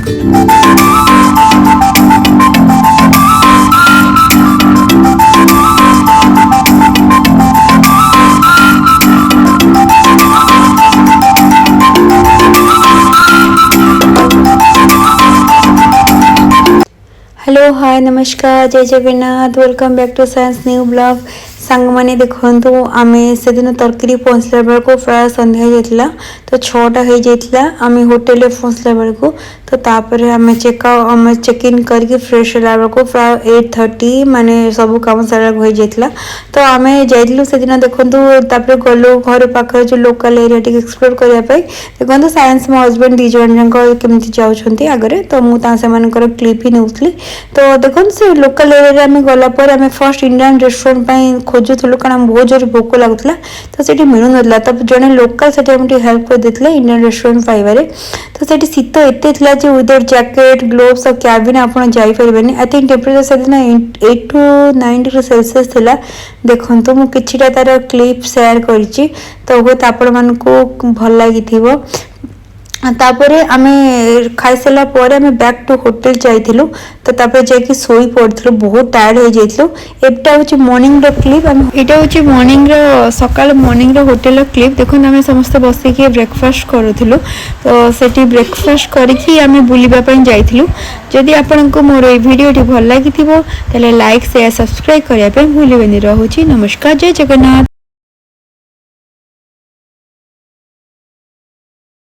Hello hi नमस्कार जय Jagannath welcome back to science new blog song मैंने देखु आम से दिन तरकारी पहुँचला बेलू प्राय संध्या जाता तो 6टा हो जाता आम होटेल पहुँचला बेलू तो तापर आम चेक इन करके फ्रेश होला बेलू प्राय 8:30 माने सब कम सारा हो जाता तो आम जाइलु से दिन देखु तापर गलु घर पाखे जो लोकल एरिया टी एक्सप्लोर करने देखो साइंस मो हजबैंड दी जन केमी जाऊँच आगे तो मुझे क्लिप ही नौली तो देखो से लोकल एरिया में गलापर आम फर्स्ट इंडियन रेस्टोरेंट खोजुलु कारण बहुत जोर भोक लगुला तो से मिलू ना तब जड़े लोकल से हेल्प कर देते इंडियन रेस्टोरेंट पाइबार तो से शीत एत विदाउट जैकेट ग्लोव्स और कैबिन आप जापर आई थिंक टेम्परेचर से दिन 8 to 9 डिग्री सेल्सियस थिला देखो मुझे तार क्लिप शेयर करी तो हूँ आपण मानक भल लगी तापरे आमे खाई सारा पर आमे बैक टू होटल जाइथिलु तो तापरे जाके सोई पड़थिलु बहुत टायर्ड हो जाइथिलु एटा होची मॉर्निंग रो क्लिप एटा होची मॉर्निंग रो सकाळ मॉर्निंग रो होटल रो क्लिप देखो आमे समस्त बसी के ब्रेकफास्ट करूथिलु तो सेठी ब्रेकफास्ट करके आमे बुलिबा पय जाइथिलु जदि आपनको मोर ए वीडियो टी भल लागिथिबो तले लाइक शेयर सब्सक्राइब करिया पे भूलिबेनी रहूची नमस्कार जय जगन्नाथ।